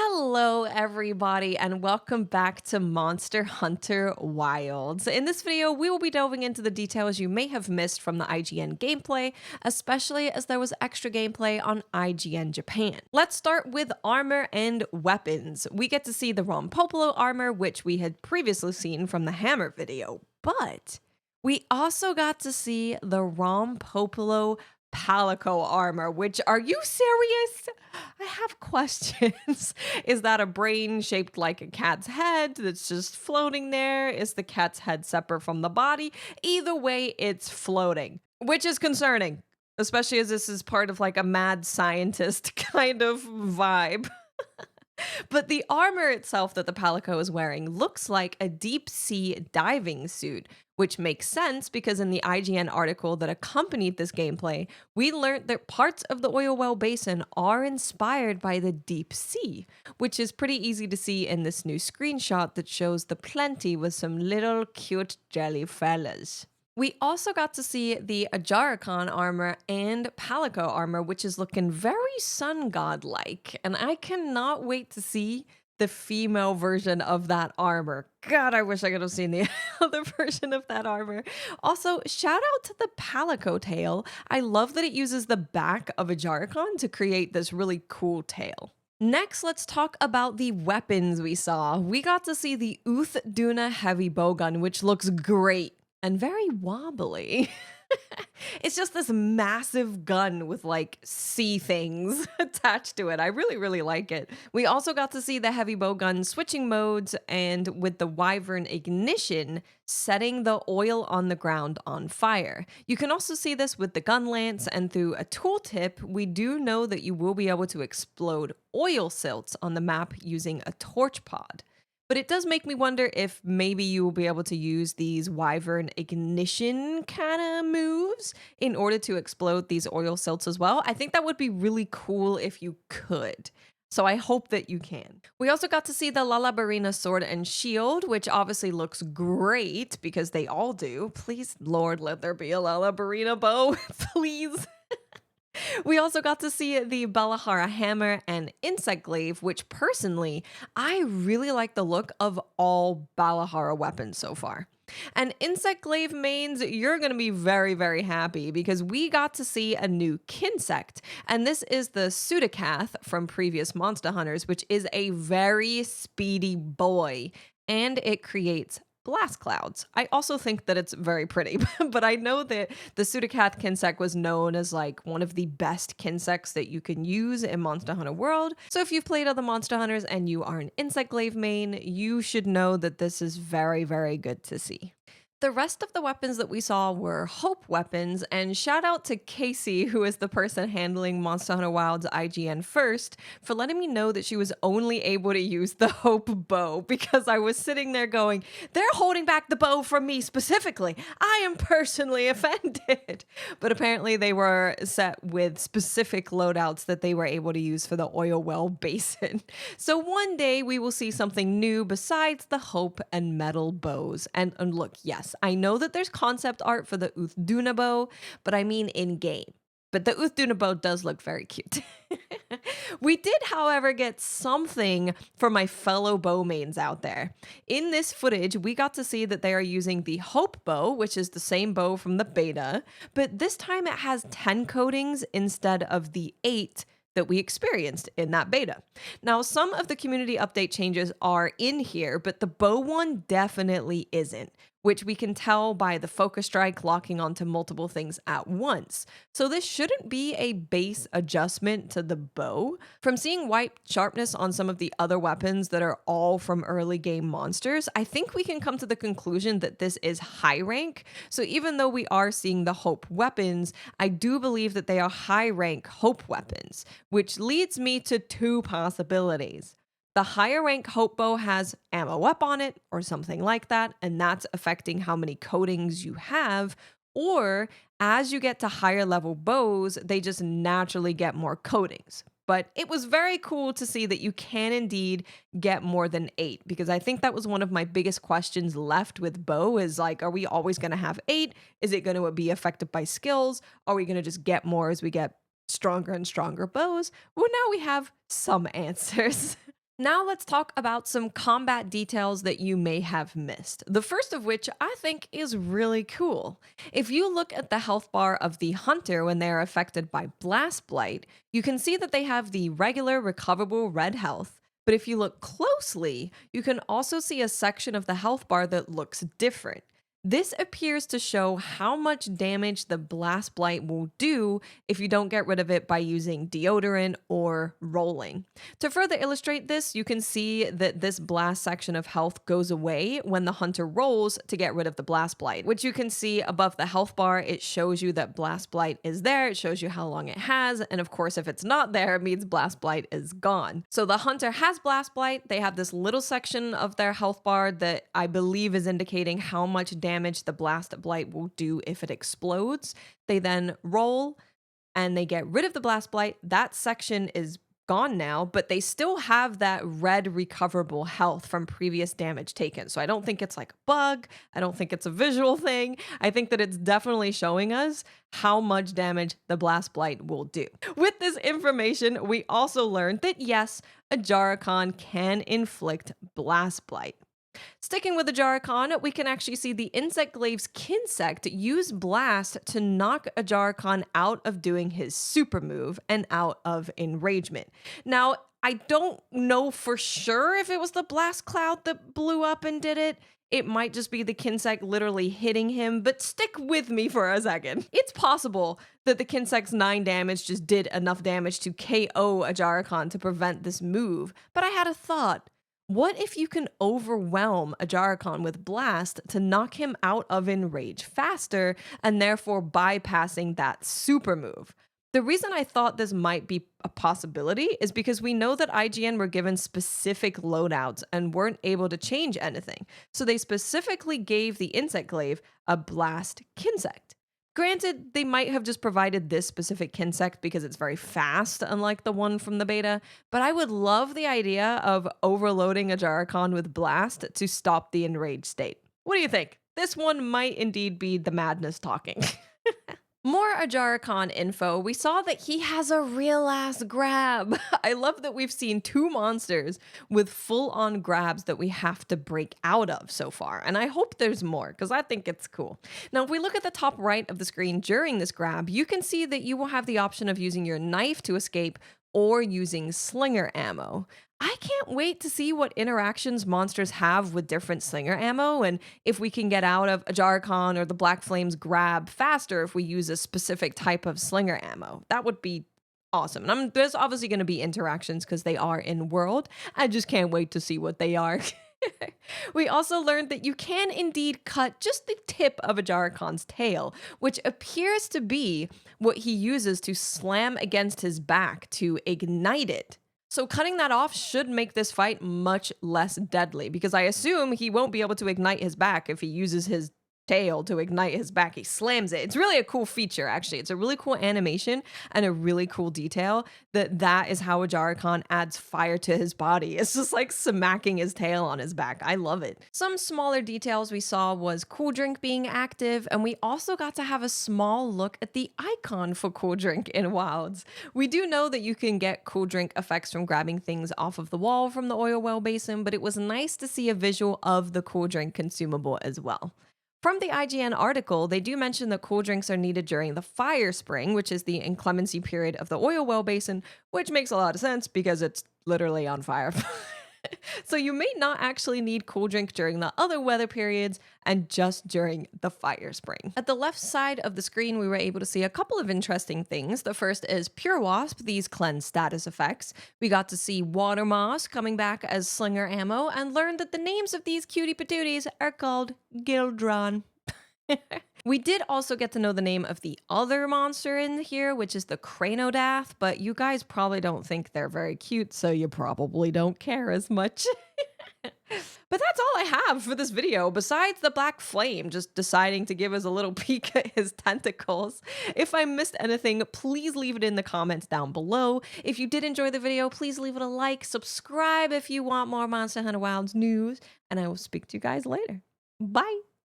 Hello, everybody, and welcome back to Monster Hunter Wilds. In this video, we will be delving into the details you may have missed from the IGN gameplay, especially as there was extra gameplay on IGN Japan. Let's start with armor and weapons. We get to see the Rom Popolo armor, which we had previously seen from the Hammer video, but we also got to see the Rom Popolo palico armor, which, are you serious? I have questions. Is that a brain shaped like a cat's head that's just floating there? Is the cat's head separate from the body? Either way, it's floating, which is concerning, especially as this is part of like a mad scientist kind of vibe. But the armor itself that the palico is wearing looks like a deep sea diving suit, which makes sense because in the IGN article that accompanied this gameplay, we learned that parts of the oil well basin are inspired by the deep sea, which is pretty easy to see in this new screenshot that shows the plenty with some little cute jelly fellas. We also got to see the Ajarakan armor and palico armor, which is looking very sun god-like, and I cannot wait to see the female version of that armor. God, I wish I could have seen the other version of that armor. Also, shout out to the palico tail. I love that it uses the back of a Ajarakan to create this really cool tail. Next, let's talk about the weapons we saw. We got to see the Uth Duna heavy bowgun, which looks great and very wobbly. It's just this massive gun with like sea things attached to it. I really, really like it. We also got to see the heavy bowgun switching modes and with the Wyvern ignition, setting the oil on the ground on fire. You can also see this with the gun lance, and through a tooltip, we do know that you will be able to explode oil silts on the map using a torch pod. But it does make me wonder if maybe you will be able to use these Wyvern ignition kind of moves in order to explode these oil silts as well. I think that would be really cool if you could. So I hope that you can. We also got to see the Lalabarina sword and shield, which obviously looks great because they all do. Please, Lord, let there be a Lalabarina bow, please. We also got to see the Balahara hammer and insect glaive, which personally, I really like the look of all Balahara weapons so far. And insect glaive mains, you're going to be very, very happy because we got to see a new kinsect. And this is the Pseudocath from previous Monster Hunters, which is a very speedy boy. And it creates blast clouds. I also think that it's very pretty, but I know that the Pseudocath Kinsect was known as like one of the best Kinsects that you can use in Monster Hunter World. So if you've played other Monster Hunters and you are an Insect Glaive main, you should know that this is very, very good to see. The rest of the weapons that we saw were Hope weapons, and shout out to Casey, who is the person handling Monster Hunter Wild's IGN first, for letting me know that she was only able to use the Hope bow, because I was sitting there going, they're holding back the bow from me specifically. I am personally offended. But apparently they were set with specific loadouts that they were able to use for the oil well basin. So one day we will see something new besides the Hope and metal bows. And look, yes, I know that there's concept art for the Uthduna bow, but I mean in game. But the Uthduna bow does look very cute. We did, however, get something for my fellow bow mains out there. In this footage, we got to see that they are using the Hope bow, which is the same bow from the beta, but this time it has 10 coatings instead of the 8 that we experienced in that beta. Now, some of the community update changes are in here, but the bow one definitely isn't, which we can tell by the focus strike locking onto multiple things at once. So this shouldn't be a base adjustment to the bow. From seeing white sharpness on some of the other weapons that are all from early game monsters, I think we can come to the conclusion that this is high rank. So even though we are seeing the Hope weapons, I do believe that they are high rank Hope weapons, which leads me to two possibilities. The higher rank Hope bow has ammo up on it or something like that, and that's affecting how many coatings you have. Or as you get to higher level bows, they just naturally get more coatings. But it was very cool to see that you can indeed get more than 8, because I think that was one of my biggest questions left with bow is like, are we always going to have 8? Is it going to be affected by skills? Are we going to just get more as we get stronger and stronger bows? Well, now we have some answers. Now let's talk about some combat details that you may have missed. The first of which I think is really cool. If you look at the health bar of the hunter when they are affected by blast blight, you can see that they have the regular recoverable red health. But if you look closely, you can also see a section of the health bar that looks different. This appears to show how much damage the blast blight will do if you don't get rid of it by using deodorant or rolling. To further illustrate this, you can see that this blast section of health goes away when the hunter rolls to get rid of the blast blight, which you can see above the health bar. It shows you that blast blight is there, it shows you how long it has, and of course, if it's not there, it means blast blight is gone. So the hunter has blast blight, they have this little section of their health bar that I believe is indicating how much damage the blast blight will do if it explodes. They then roll and they get rid of the blast blight. That section is gone now, but they still have that red recoverable health from previous damage taken. So I don't think it's like a bug. I don't think it's a visual thing. I think that it's definitely showing us how much damage the blast blight will do. With this information, we also learned that yes, Ajarakan can inflict blast blight. Sticking with the Ajarakan, we can actually see the insect glaive's Kinsect use Blast to knock Ajarakan out of doing his super move and out of enragement. Now, I don't know for sure if it was the blast cloud that blew up and did it. It might just be the Kinsect literally hitting him, but stick with me for a second. It's possible that the Kinsect's 9 damage just did enough damage to KO Ajarakan to prevent this move, but I had a thought. What if you can overwhelm Ajarakan with Blast to knock him out of Enrage faster and therefore bypassing that super move? The reason I thought this might be a possibility is because we know that IGN were given specific loadouts and weren't able to change anything. So they specifically gave the Insect Glaive a Blast Kinsect. Granted, they might have just provided this specific Kinsect because it's very fast, unlike the one from the beta, but I would love the idea of overloading a Ajarakan with Blast to stop the enraged state. What do you think? This one might indeed be the madness talking. More Ajarakan info, we saw that he has a real ass grab. I love that we've seen 2 monsters with full on grabs that we have to break out of so far, and I hope there's more because I think it's cool. Now, if we look at the top right of the screen during this grab, you can see that you will have the option of using your knife to escape or using slinger ammo. I can't wait to see what interactions monsters have with different slinger ammo and if we can get out of Ajarakan or the Black Flame's grab faster if we use a specific type of slinger ammo. That would be awesome. And there's obviously going to be interactions because they are in world. I just can't wait to see what they are. We also learned that you can indeed cut just the tip of Ajarakan's tail, which appears to be what he uses to slam against his back to ignite it. So cutting that off should make this fight much less deadly because I assume he won't be able to ignite his back if he uses his tail to ignite his back. He slams it. It's really a cool feature, actually. It's a really cool animation and a really cool detail that is how Ajarakan adds fire to his body. It's just like smacking his tail on his back. I love it. Some smaller details we saw was Cool Drink being active, and we also got to have a small look at the icon for Cool Drink in Wilds. We do know that you can get Cool Drink effects from grabbing things off of the wall from the oil well basin, but it was nice to see a visual of the Cool Drink consumable as well. From the IGN article, they do mention that cool drinks are needed during the fire spring, which is the inclemency period of the oil well basin, which makes a lot of sense because it's literally on fire. So you may not actually need cool drink during the other weather periods and just during the fire spring. At the left side of the screen, we were able to see a couple of interesting things. The first is Pure Wasp, these cleanse status effects. We got to see Water Moss coming back as slinger ammo and learned that the names of these cutie patooties are called Gildron. We did also get to know the name of the other monster in here, which is the Cranodath, but you guys probably don't think they're very cute, so you probably don't care as much. But that's all I have for this video, besides the Black Flame just deciding to give us a little peek at his tentacles. If I missed anything, please leave it in the comments down below. If you did enjoy the video, please leave it a like, subscribe if you want more Monster Hunter Wilds news, and I will speak to you guys later. Bye!